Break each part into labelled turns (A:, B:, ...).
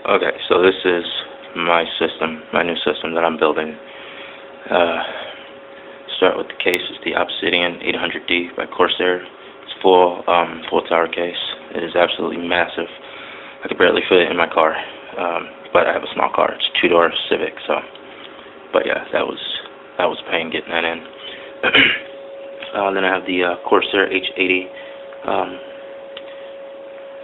A: Okay, so this is my system, my new system that I'm building. Start with the case. It's the Obsidion 800D by Corsair. It's full tower case. It is absolutely massive. I could barely fit it in my car, but I have a small car. It's a two-door Civic, so. But yeah, that was pain getting that in. Then I have the Corsair H80.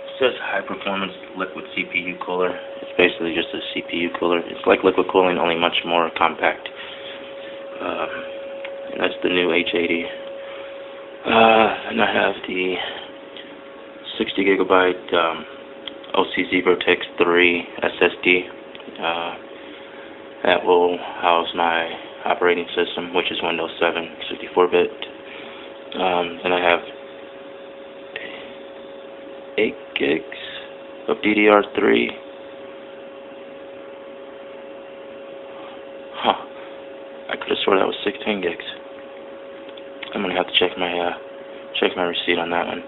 A: It says high performance liquid CPU cooler. It's basically just a CPU cooler. It's like liquid cooling, only much more compact. And that's the new H80. And I have the 60 gigabyte Oc'ed Vertex 3 SSD. That will house my operating system, which is Windows 7 64-bit. And I have 8 gigs of DDR3. I could have sworn that was 16 gigs. I'm gonna have to check my receipt on that one.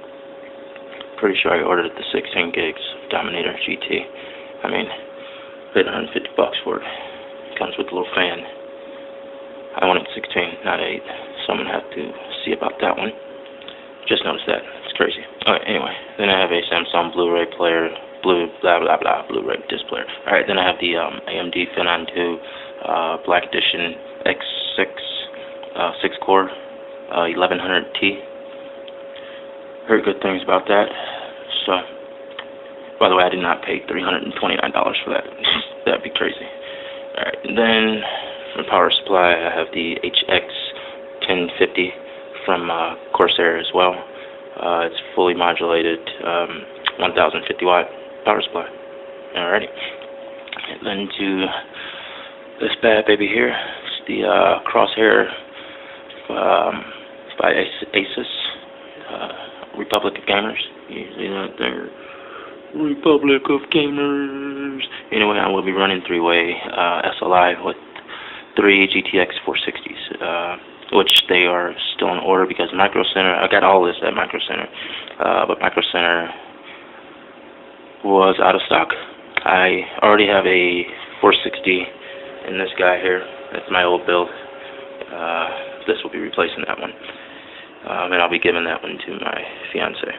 A: Pretty sure I ordered the 16 gigs of Dominator GT. I mean, paid $150 for it. Comes with a little fan. I wanted 16, not 8, so I'm gonna have to see about that one. Just noticed that. It's crazy. Alright, anyway. Then I have a Samsung Blu-Ray player, Blu-ray disc player. Alright, then I have the AMD Phenom 2 Black Edition X6 6-core 1100T. Heard good things about that. So, by the way, I did not pay $329 for that. That'd be crazy. Alright, and then for power supply, I have the HX1050 from Corsair as well. It's fully modulated 1050 watt power supply. Alrighty. And then to this bad baby here. It's the Crosshair by Asus, Republic of Gamers. You see that there? Republic of Gamers. Anyway, I will be running 3-way SLI with 3 GTX 460s, which they are still in order because Micro Center, I got all this at Micro Center, but Micro Center was out of stock. I already have a 460 in this guy here. That's my old build. This will be replacing that one. And I'll be giving that one to my fiance.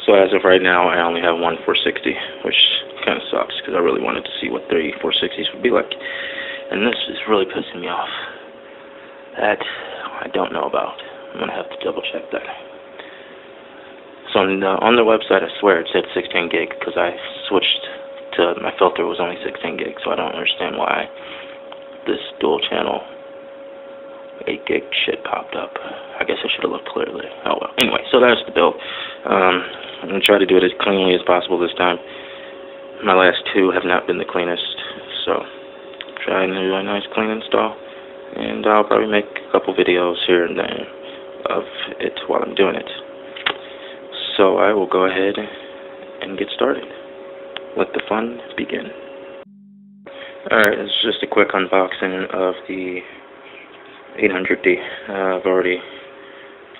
A: So as of right now, I only have one 460, which kind of sucks because I really wanted to see what 3 460s would be like. And this is really pissing me off. That I don't know about. I'm going to have to double check that. So on the website, I swear it said 16 gig because I switched to my filter was only 16 gigs, so I don't understand why this dual channel 8 gig shit popped up. I guess I should have looked clearly. Oh well. Anyway, so that's the build. I'm going to try to do it as cleanly as possible this time. My last 2 have not been the cleanest, so try and do a nice clean install. And I'll probably make a couple videos here and there of it while I'm doing it. So I will go ahead and get started. Let the fun begin. Alright, it's just a quick unboxing of the 800D. I've already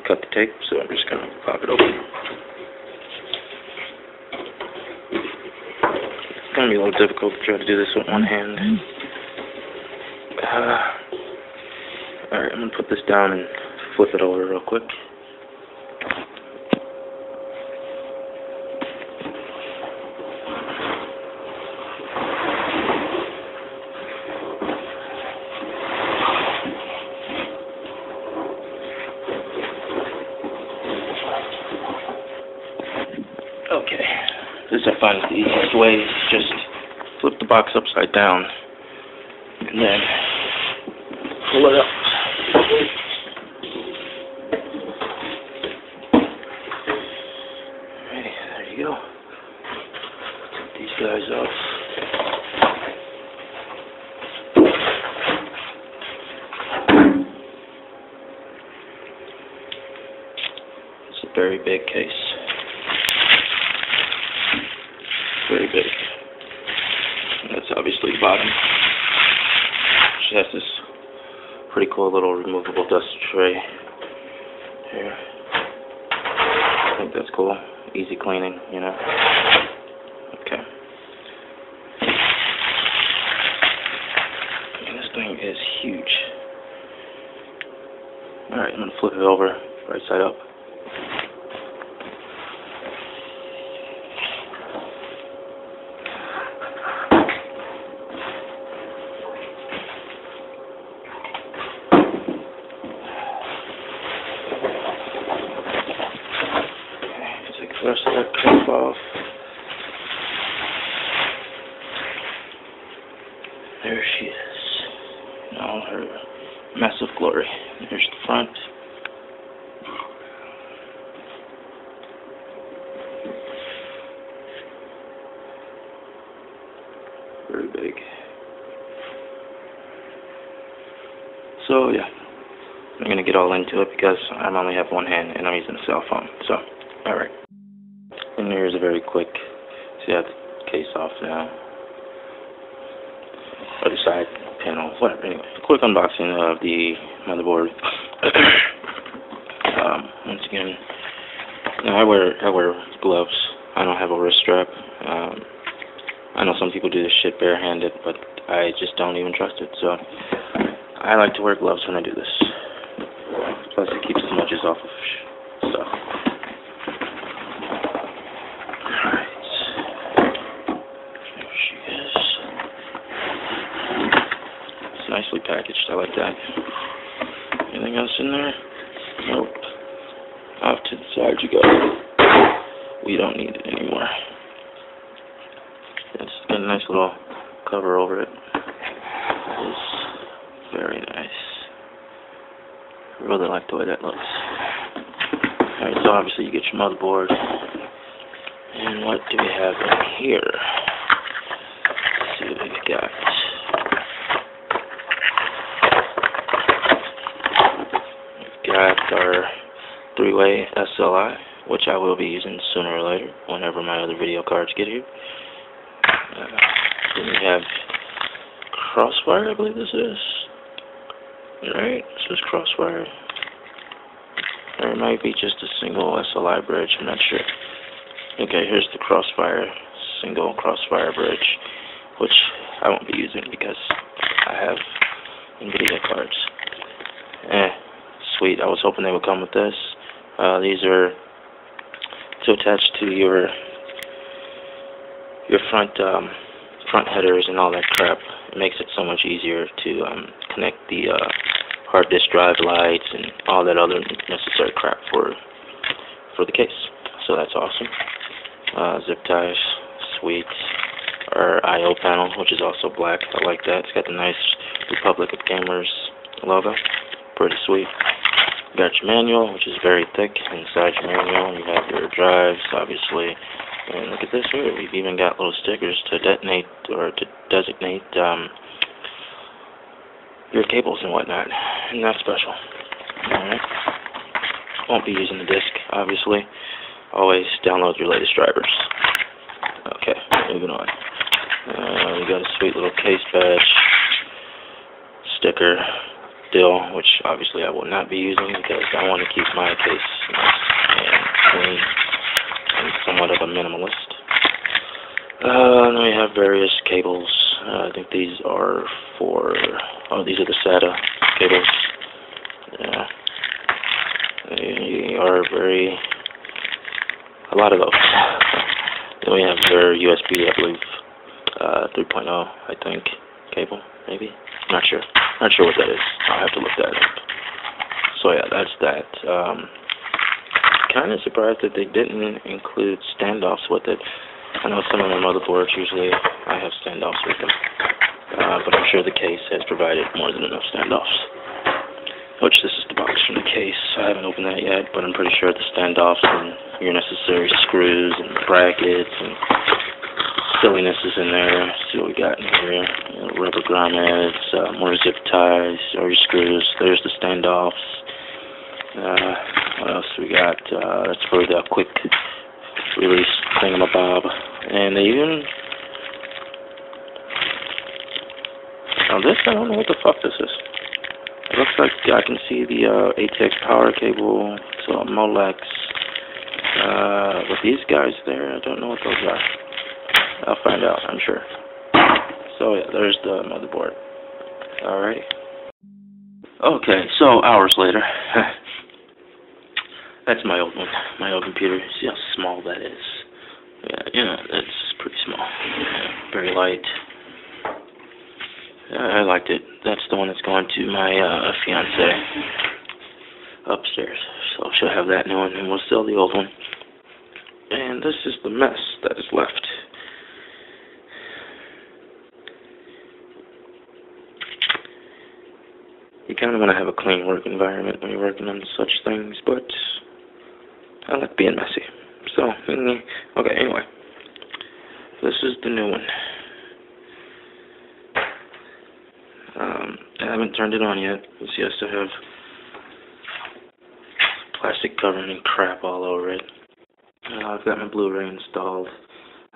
A: cut the tape, so I'm just going to pop it open. It's going to be a little difficult to try to do this with one hand. Alright, I'm going to put this down and flip it over real quick. Okay, this I find is the easiest way. Just flip the box upside down and then pull it up. Alrighty, there you go. Take these guys off. It's a very big case. Very big. And that's obviously the bottom. Which has this pretty cool little removable dust tray here. I think that's cool. Easy cleaning, you know. Okay. And this thing is huge. Alright, I'm going to flip it over, right side up. Take the rest of that clip off. There she is. In all her massive glory. Here's the front. Very big. So yeah, I'm gonna get all into it because I only have one hand and I'm using a cell phone. So, alright. And here's a very quick, see I have the case off now. Other side panel, whatever. Anyway, quick unboxing of the motherboard. Once again, I wear gloves. I don't have a wrist strap. I know some people do this shit barehanded, but I just don't even trust it. So I like to wear gloves when I do this. Plus, it keeps the smudges off of stuff. Nicely packaged, I like that. Anything else in there? Nope. Off to the side you go. We don't need it anymore. It's got a nice little cover over it. It's very nice. I really like the way that looks. Alright, so obviously you get your motherboard. And what do we have in here? Let's see what we've got. Got our 3-way SLI, which I will be using sooner or later, whenever my other video cards get here. Then we have Crossfire, I believe this is. Right, this is Crossfire. Or it might be just a single SLI bridge, I'm not sure. Okay, here's the Crossfire, single Crossfire bridge, which I won't be using because I have NVIDIA cards. Sweet. I was hoping they would come with this. These are to attach to your front headers and all that crap. It makes it so much easier to connect the hard disk drive lights and all that other necessary crap for the case. So that's awesome. Zip ties, sweet. Our I/O panel, which is also black. I like that. It's got the nice Republic of Gamers logo. Pretty sweet. You got your manual, which is very thick. Inside your manual, you have your drives, obviously. And look at this here. We've even got little stickers to detonate or to designate your cables and whatnot. And that's special. Alright. Won't be using the disk, obviously. Always download your latest drivers. Okay, moving on. You got a sweet little case badge sticker deal, which obviously I will not be using because I want to keep my case nice and clean and somewhat of a minimalist. Then we have various cables. I think these are for, these are the SATA cables. Yeah. They are a lot of those. Then we have their USB, I believe, 3.0, I think, cable, maybe. Not sure what that is. I'll have to look that up. So yeah, that's that. Kind of surprised that they didn't include standoffs with it. I know some of my motherboards usually I have standoffs with them, but I'm sure the case has provided more than enough standoffs. Which this is the box from the case. I haven't opened that yet, but I'm pretty sure the standoffs and your necessary screws and brackets and silliness is in there. Let's see what we got in here. Rubber grommets, more zip ties, or your screws. There's the standoffs. What else we got? That's for the quick release thingamabob. And they even... Now this, I don't know what the fuck this is. It looks like I can see the ATX power cable, so Molex. But these guys there, I don't know what those are. I'll find out, I'm sure. So yeah, there's the motherboard. Alrighty. Okay, so hours later. That's my old one, my old computer. See how small that is? Yeah, you know, it's pretty small. Yeah, very light. I liked it. That's the one that's going to my fiance upstairs. So she'll have that new one, and we'll sell the old one. And this is the mess that is left. You kind of want to have a clean work environment when you're working on such things, but I like being messy. So, okay, anyway. This is the new one. I haven't turned it on yet. You see, I still have plastic covering and crap all over it. I've got my Blu-ray installed.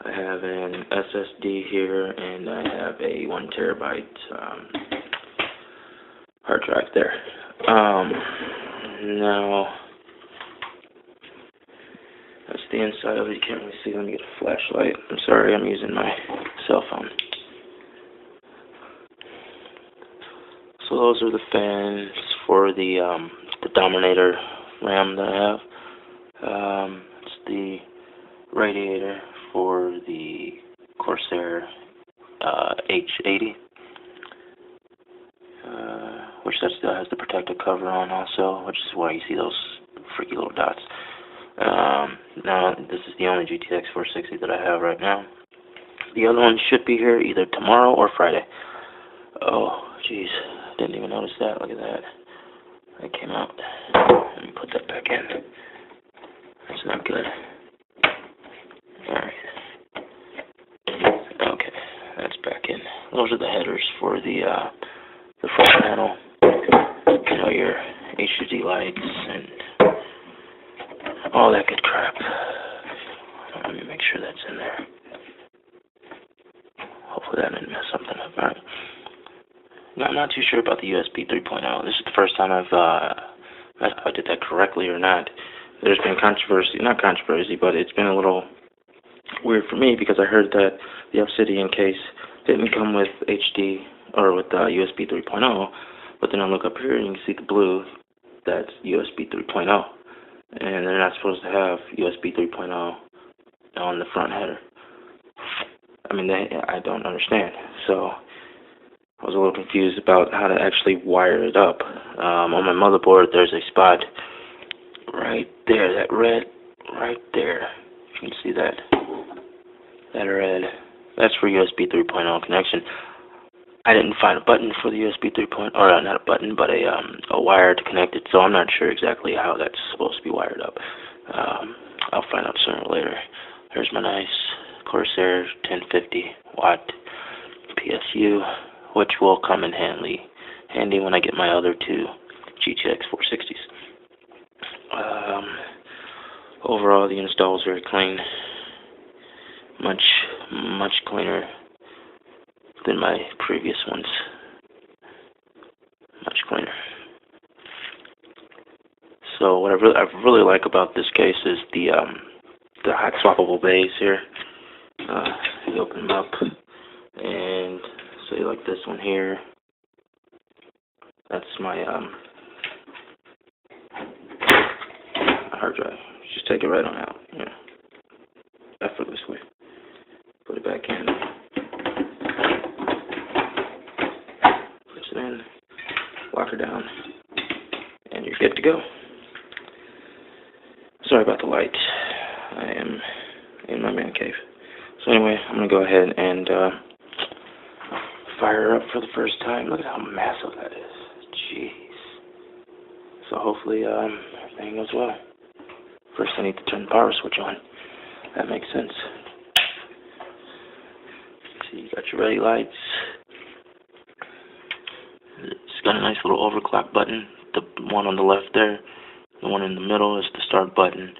A: I have an SSD here, and I have a 1 terabyte hard drive there. Now, that's the inside of it. You can't really see. Let me get a flashlight. I'm sorry, I'm using my cell phone. So those are the fans for the Dominator RAM that I have. It's the radiator for the Corsair H80, which that still has the protective cover on also, which is why you see those freaky little dots. Now, this is the only GTX 460 that I have right now. The other one should be here either tomorrow or Friday. Oh, jeez. Didn't even notice that. Look at that. That came out. Let me put that back in. That's not good. Alright. Okay. That's back in. Those are the headers for the front panel. You know, your HUD lights and all that good crap. Let me make sure that's in there. Hopefully that didn't mess something up. Alright. No, I'm not too sure about the USB 3.0. This is the first time if I did that correctly or not. There's been controversy, not controversy, but it's been a little weird for me because I heard that the Obsidion case didn't come with HD or with USB 3.0, but then I look up here and you can see the blue, that's USB 3.0, and they're not supposed to have USB 3.0 on the front header. I mean, I don't understand. So I was a little confused about how to actually wire it up. On my motherboard, there's a spot right there, that red, right there. You can see that. That red. That's for USB 3.0 connection. I didn't find a button for the USB 3.0, or not a button, but a wire to connect it, so I'm not sure exactly how that's supposed to be wired up. I'll find out sooner or later. Here's my nice Corsair 1050 watt PSU, which will come in handy when I get my other two GTX 460s. Overall, the install is very clean, much cleaner than my previous ones. Much cleaner. So what I really like about this case is the hot swappable bays here. You open them up, and say like this one here. That's my hard drive. Just take it right on out. Yeah, effortlessly. Put it back in. Push it in. Lock her down, and you're good to go. Sorry about the light. I am in my man cave. So anyway, I'm gonna go ahead and fire her up for the first time. Look at how massive that is. Jeez. So hopefully everything goes well. First I need to turn the power switch on. That makes sense. See, you got your ready lights. It's got a nice little overclock button. The one on the left there. The one in the middle is the start button.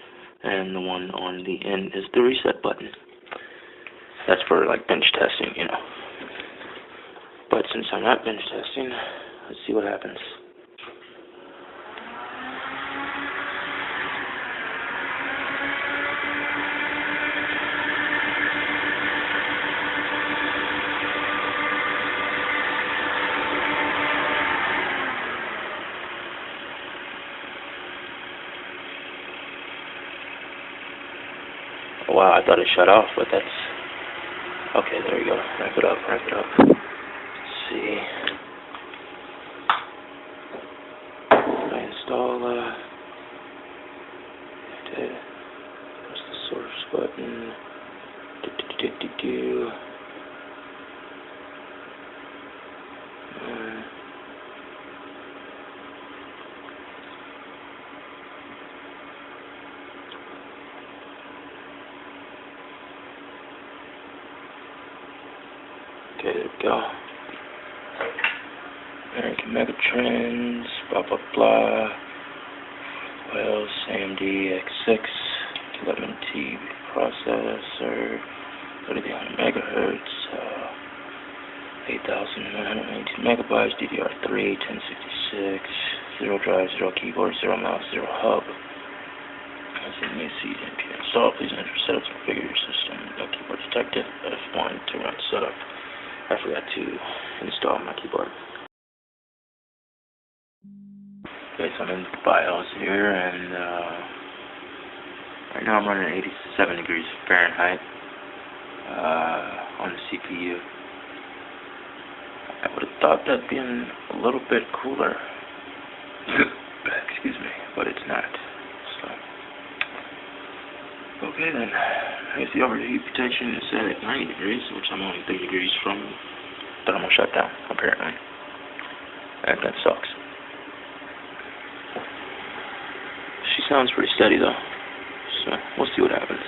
A: And the one on the end is the reset button. That's for like bench testing, you know. But since I'm not bench testing, let's see what happens. wow, I thought it shut off, but that's... Okay, there you go. Wrap it up, wrap it up. Let's see. I install, press the source button. Okay, there we go. American Megatrends, blah blah blah. Wells, AMD X6, 11T processor, 3300 megahertz, 8,192 megabytes, DDR3, 1066, 0 drive, 0 keyboard, 0 mouse, 0 hub. Install. Please enter setup to configure your system. No keyboard detected. F1 to run setup. I forgot to install my keyboard. Okay, so I'm in BIOS here, and right now I'm running 87 degrees Fahrenheit on the CPU. I would have thought that'd been a little bit cooler. Excuse me, but it's not. So, okay then. I guess the overheat protection is set at 90 degrees, which I'm only 3 degrees from thermal shutdown, apparently. And that sucks. She sounds pretty steady though, so we'll see what happens.